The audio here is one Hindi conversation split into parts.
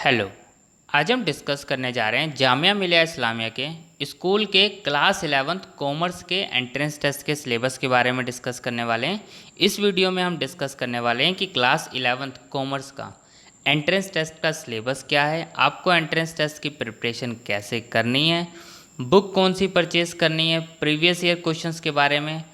हेलो। आज हम डिस्कस करने जा रहे हैं जामिया मिलिया इस्लामिया के स्कूल के क्लास 11th कॉमर्स के एंट्रेंस टेस्ट के सिलेबस के बारे में डिस्कस करने वाले हैं। इस वीडियो में हम डिस्कस करने वाले हैं कि क्लास 11th कॉमर्स का एंट्रेंस टेस्ट का सिलेबस क्या है, आपको एंट्रेंस टेस्ट की प्रिपरेशन कैसे करनी है, बुक कौन सी परचेज़ करनी है, प्रीवियस ईयर क्वेश्चंस के बारे में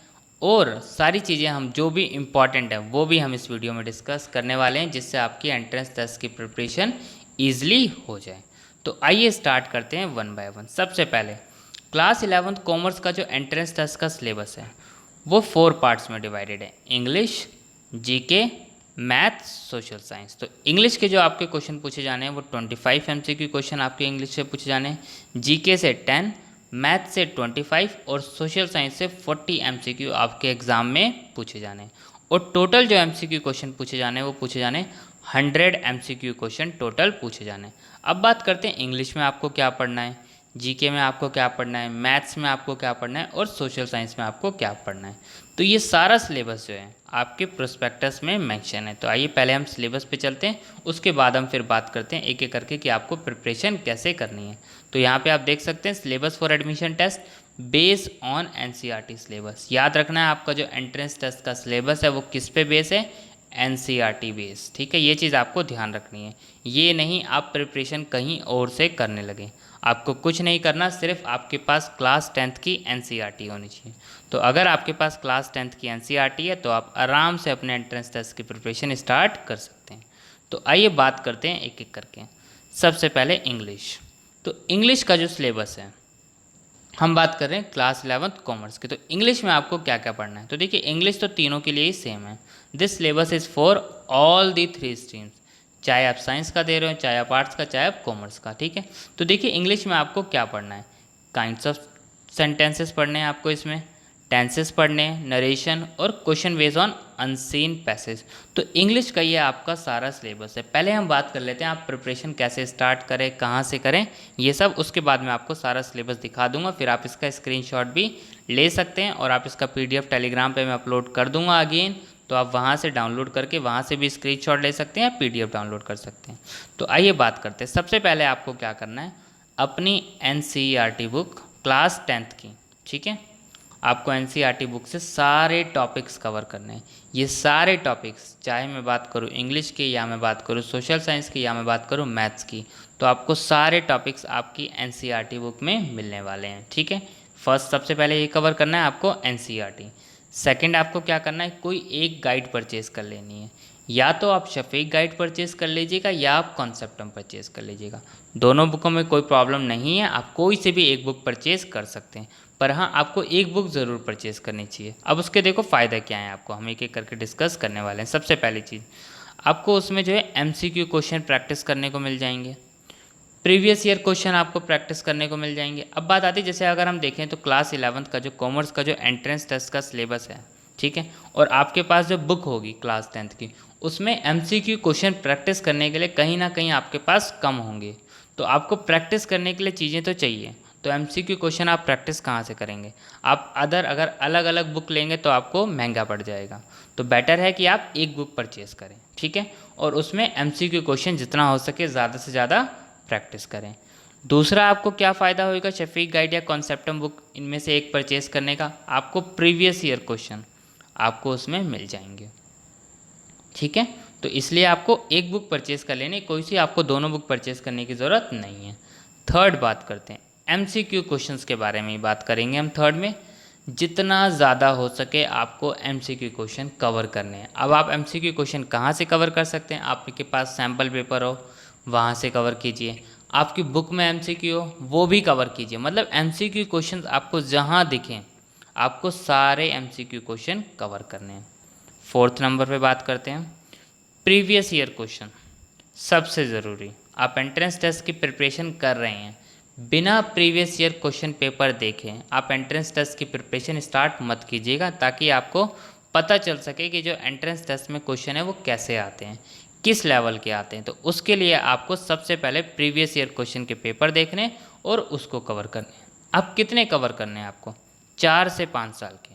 और सारी चीज़ें हम जो भी इम्पॉर्टेंट है वो भी हम इस वीडियो में डिस्कस करने वाले हैं, जिससे आपकी एंट्रेंस टेस्ट की प्रिपरेशन ईजिली हो जाए। तो आइए स्टार्ट करते हैं वन बाय वन। सबसे पहले क्लास 11th कॉमर्स का जो एंट्रेंस टेस्ट का सिलेबस है वो 4 पार्ट्स में डिवाइडेड है: English, GK, maths, social science. तो इंग्लिश के जो आपके क्वेश्चन पूछे जाने हैं वो 25 एमसीक्यू क्वेश्चन आपके इंग्लिश से पूछे जाने हैं, जीके से 10, मैथ से 25 और सोशल साइंस से 40 एमसीक्यू आपके एग्ज़ाम में पूछे जाने हैं। और टोटल जो एमसीक्यू क्वेश्चन पूछे जाने हैं वो पूछे जाने 100 एमसीक्यू क्वेश्चन टोटल पूछे जाने हैं। अब बात करते हैं इंग्लिश में आपको क्या पढ़ना है, जीके में आपको क्या पढ़ना है, मैथ्स में आपको क्या पढ़ना है और सोशल साइंस में आपको क्या पढ़ना है। तो ये सारा सिलेबस जो है आपके प्रोस्पेक्टस में मेंशन है। तो आइए पहले हम सिलेबस पे चलते हैं, उसके बाद हम फिर बात करते हैं एक एक करके कि आपको प्रिपरेशन कैसे करनी है। तो यहाँ पे आप देख सकते हैं syllabus for admission test based on NCERT syllabus. याद रखना है आपका जो एंट्रेंस टेस्ट का सिलेबस है वो किस पे बेस है, एनसीईआरटी बेस। ठीक है, ये चीज़ आपको ध्यान रखनी है। ये नहीं आप प्रिपरेशन कहीं और से करने लगे, आपको कुछ नहीं करना, सिर्फ आपके पास क्लास 10th की एनसीईआरटी होनी चाहिए। तो अगर आपके पास क्लास 10th की एनसीईआरटी है तो आप आराम से अपने एंट्रेंस टेस्ट की प्रिपरेशन स्टार्ट कर सकते हैं। तो आइए बात करते हैं एक एक करके। सबसे पहले इंग्लिश। तो इंग्लिश का जो सिलेबस है, हम बात कर रहे हैं क्लास 11th कॉमर्स की। तो इंग्लिश में आपको क्या क्या पढ़ना है, तो देखिए इंग्लिश तो तीनों के लिए ही सेम है। This syllabus is for all the 3 streams, चाहे आप साइंस का दे रहे हो, चाहे आप आर्ट्स का, चाहे आप कॉमर्स का। ठीक है, तो देखिए इंग्लिश में आपको क्या पढ़ना है, काइंड्स ऑफ सेंटेंसेस पढ़ने हैं आपको, इसमें टेंसेस पढ़ने हैं, नरेशन और question based on unseen passage. तो इंग्लिश का ये आपका सारा सिलेबस है। पहले हम बात कर लेते हैं आप प्रिपरेशन कैसे स्टार्ट करें, कहाँ से करें, ये सब उसके बाद मैं आपको सारा सिलेबस दिखा दूंगा। फिर आप इसका स्क्रीनशॉट भी ले सकते हैं और आप इसका पीडीएफ टेलीग्राम पे मैं अपलोड कर दूंगा अगेन, तो आप वहाँ से डाउनलोड करके वहाँ से भी स्क्रीनशॉट ले सकते हैं, पीडीएफ डाउनलोड कर सकते हैं। तो आइए बात करते हैं। सबसे पहले आपको क्या करना है, अपनी एनसीईआरटी बुक क्लास 10th की, ठीक है, आपको एनसीईआरटी बुक से सारे टॉपिक्स कवर करने हैं। ये सारे टॉपिक्स, चाहे मैं बात करूँ इंग्लिश की, या मैं बात करूँ सोशल साइंस की, या मैं बात करूँ मैथ्स की, तो आपको सारे टॉपिक्स आपकी एनसीईआरटी बुक में मिलने वाले हैं। ठीक है, फर्स्ट सबसे पहले ये कवर करना है आपको एनसीईआरटी। सेकंड आपको क्या करना है, कोई एक गाइड परचेज़ कर लेनी है। या तो आप शफीक गाइड परचेज़ कर लीजिएगा या आप कॉन्सेप्टम परचेज़ कर लीजिएगा। दोनों बुकों में कोई प्रॉब्लम नहीं है, आप कोई से भी एक बुक परचेज़ कर सकते हैं, पर हाँ आपको एक बुक ज़रूर परचेज़ करनी चाहिए। अब उसके देखो फ़ायदा क्या है, आपको हम एक एक करके डिस्कस करने वाले हैं। सबसे पहली चीज़, आपको उसमें जो है एमसीक्यू क्वेश्चन प्रैक्टिस करने को मिल जाएंगे, प्रीवियस ईयर क्वेश्चन आपको प्रैक्टिस करने को मिल जाएंगे। अब बात आती है, जैसे अगर हम देखें तो क्लास 11th का जो कॉमर्स का जो एंट्रेंस टेस्ट का सिलेबस है, ठीक है, और आपके पास जो बुक होगी क्लास 10th की, उसमें एमसीक्यू क्वेश्चन प्रैक्टिस करने के लिए कहीं ना कहीं आपके पास कम होंगे। तो आपको प्रैक्टिस करने के लिए चीज़ें तो चाहिए, तो एमसीक्यू क्वेश्चन आप प्रैक्टिस कहाँ से करेंगे, आप अगर अलग अलग बुक लेंगे तो आपको महंगा पड़ जाएगा। तो बेटर है कि आप एक बुक परचेज़ करें, ठीक है, और उसमें एमसीक्यू क्वेश्चन जितना हो सके ज़्यादा से ज़्यादा प्रैक्टिस करें। दूसरा आपको क्या फ़ायदा होगा शफीक गाइड या कॉन्सेप्टम बुक, इनमें से एक परचेज़ करने का, आपको प्रीवियस ईयर क्वेश्चन आपको उसमें मिल जाएंगे। ठीक है, तो इसलिए आपको एक बुक परचेज़ कर लेनी, कोई सी आपको दोनों बुक परचेज़ करने की ज़रूरत नहीं है। थर्ड बात करते हैं एमसीक्यू क्वेश्चंस के बारे में ही बात करेंगे हम थर्ड में। जितना ज़्यादा हो सके आपको एमसीक्यू क्वेश्चन कवर करने हैं। अब आप एमसीक्यू क्वेश्चन कहाँ से कवर कर सकते हैं, आपके पास सैम्पल पेपर हो वहाँ से कवर कीजिए, आपकी बुक में एमसीक्यू हो वो भी कवर कीजिए। मतलब एमसीक्यू क्वेश्चन आपको जहाँ दिखें आपको सारे एमसीक्यू क्वेश्चन कवर करने हैं। फोर्थ नंबर पे बात करते हैं प्रीवियस ईयर क्वेश्चन, सबसे ज़रूरी। आप एंट्रेंस टेस्ट की प्रिपरेशन कर रहे हैं, बिना प्रीवियस ईयर क्वेश्चन पेपर देखें आप एंट्रेंस टेस्ट की प्रिपरेशन स्टार्ट मत कीजिएगा, ताकि आपको पता चल सके कि जो एंट्रेंस टेस्ट में क्वेश्चन है वो कैसे आते हैं, किस लेवल के आते हैं। तो उसके लिए आपको सबसे पहले प्रीवियस ईयर क्वेश्चन के पेपर देखने और उसको कवर करने। अब कितने कवर करने हैं आपको, 4 से 5 साल के,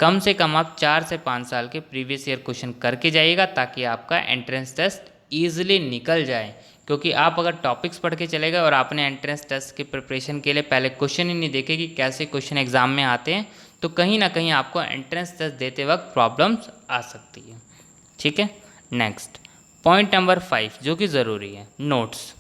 कम से कम आप 4 से 5 साल के प्रीवियस ईयर क्वेश्चन करके जाइएगा, ताकि आपका एंट्रेंस टेस्ट ईजिली निकल जाए, क्योंकि आप अगर टॉपिक्स पढ़ के चले गए और आपने एंट्रेंस टेस्ट के प्रिपरेशन के लिए पहले क्वेश्चन ही नहीं देखे कि कैसे क्वेश्चन एग्जाम में आते हैं, तो कहीं ना कहीं आपको एंट्रेंस टेस्ट देते वक्त प्रॉब्लम्स आ सकती है। ठीक है, नेक्स्ट पॉइंट नंबर 5 जो कि ज़रूरी है, नोट्स।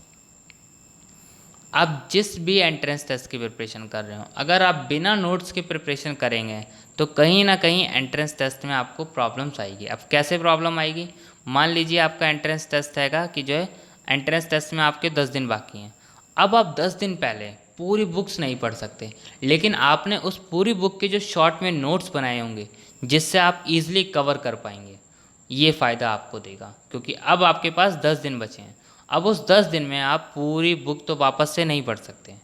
आप जिस भी एंट्रेंस टेस्ट की प्रिपरेशन कर रहे हो, अगर आप बिना नोट्स की प्रिपरेशन करेंगे तो कहीं ना कहीं एंट्रेंस टेस्ट में आपको प्रॉब्लम्स आएगी। अब कैसे प्रॉब्लम आएगी, मान लीजिए आपका एंट्रेंस टेस्ट हैगा कि जो है एंट्रेंस टेस्ट में आपके 10 दिन बाकी हैं। अब आप 10 दिन पहले पूरी बुक्स नहीं पढ़ सकते, लेकिन आपने उस पूरी बुक के जो शॉर्ट में नोट्स बनाए होंगे जिससे आप ईजिली कवर कर पाएंगे, ये फ़ायदा आपको देगा, क्योंकि अब आपके पास 10 दिन बचे हैं। अब उस 10 दिन में आप पूरी बुक तो वापस से नहीं पढ़ सकते,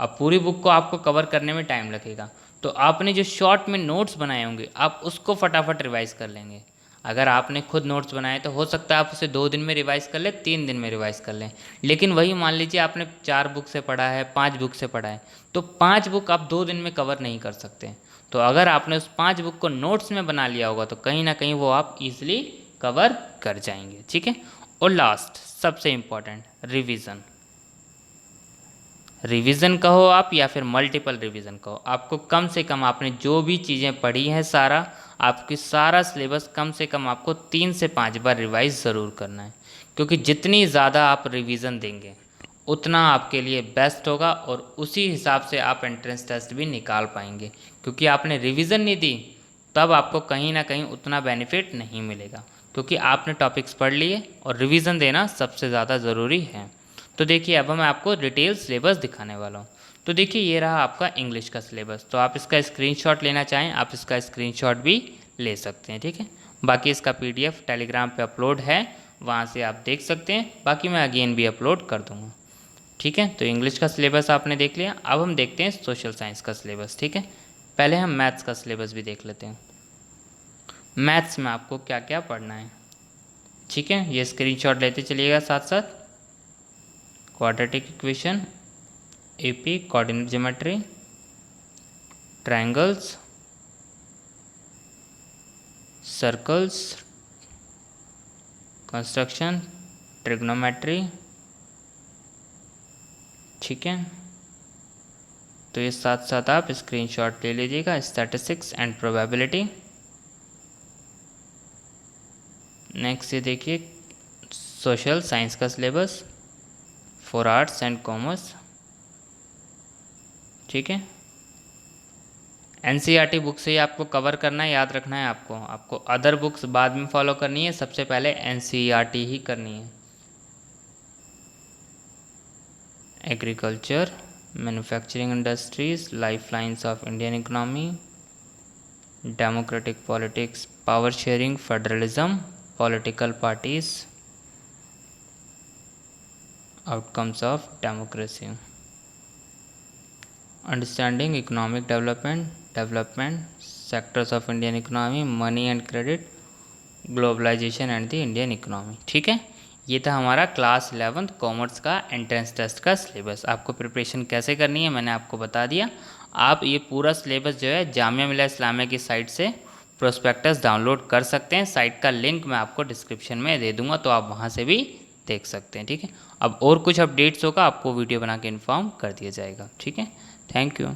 अब पूरी बुक को आपको कवर करने में टाइम लगेगा। तो आपने जो शॉर्ट में नोट्स बनाए होंगे आप उसको फटाफट रिवाइज़ कर लेंगे। अगर आपने खुद नोट्स बनाए तो हो सकता है आप उसे 2 दिन में रिवाइज़ कर लें, 3 दिन में रिवाइज़ कर लें। लेकिन वही मान लीजिए आपने 4 बुक से पढ़ा है, 5 बुक से पढ़ा है, तो 5 बुक आप 2 दिन में कवर नहीं कर सकते। तो अगर आपने उस 5 बुक को नोट्स में बना लिया होगा तो कहीं ना कहीं वो आप ईजिली कवर कर जाएंगे। ठीक है, और लास्ट सबसे इम्पॉर्टेंट, रिवीजन। रिवीजन कहो आप या फिर मल्टीपल रिवीजन कहो, आपको कम से कम आपने जो भी चीज़ें पढ़ी हैं सारा, आपकी सारा सिलेबस कम से कम आपको 3 से 5 बार रिवाइज ज़रूर करना है, क्योंकि जितनी ज़्यादा आप रिवीजन देंगे उतना आपके लिए बेस्ट होगा और उसी हिसाब से आप एंट्रेंस टेस्ट भी निकाल पाएंगे। क्योंकि आपने रिवीजन नहीं दी तब आपको कहीं ना कहीं उतना बेनिफिट नहीं मिलेगा, क्योंकि आपने टॉपिक्स पढ़ लिए और रिवीजन देना सबसे ज़्यादा ज़रूरी है। तो देखिए अब मैं आपको डिटेल सिलेबस दिखाने वाला हूँ। तो देखिए ये रहा आपका इंग्लिश का सिलेबस, तो आप इसका स्क्रीनशॉट लेना चाहें आप इसका स्क्रीनशॉट भी ले सकते हैं। ठीक है, बाकी इसका PDF टेलीग्राम पे अपलोड है, वहाँ से आप देख सकते हैं, बाकी मैं अगेन भी अपलोड कर दूँगा। ठीक है, तो इंग्लिश का सिलेबस आपने देख लिया, अब हम देखते हैं सोशल साइंस का सिलेबस। ठीक है, पहले हम मैथ्स का सिलेबस भी देख लेते हैं। मैथ्स में आपको क्या क्या पढ़ना है, ठीक है, ये स्क्रीनशॉट लेते चलिएगा साथ साथ। Quadratic equation, AP coordinate geometry, triangles, circles, construction, trigonometry. ठीक है, तो ये साथ साथ आप स्क्रीनशॉट ले लीजिएगा। Statistics and probability. नेक्स्ट ये देखिए सोशल साइंस का syllabus for arts and commerce. ठीक है, NCERT बुक से ही आपको कवर करना है, याद रखना है आपको अदर बुक्स बाद में फॉलो करनी है, सबसे पहले NCERT ही करनी है। Agriculture, manufacturing industries, life lines of Indian economy, democratic politics, power sharing, federalism, political parties, outcomes of democracy, understanding economic development sectors of Indian economy, money and credit, globalisation and the Indian economy. ठीक है, ये था हमारा क्लास 11th कॉमर्स का एंट्रेंस टेस्ट का सिलेबस। आपको प्रिपरेशन कैसे करनी है मैंने आपको बता दिया। आप ये पूरा सिलेबस जो है जामिया मिलिया इस्लामिया की साइट से प्रोस्पेक्टस डाउनलोड कर सकते हैं। साइट का लिंक मैं आपको डिस्क्रिप्शन में दे दूंगा, तो आप वहाँ से भी देख सकते हैं। ठीक है, अब और कुछ अपडेट्स होगा आपको वीडियो बना के इन्फॉर्म कर दिया जाएगा। ठीक है, थैंक यू।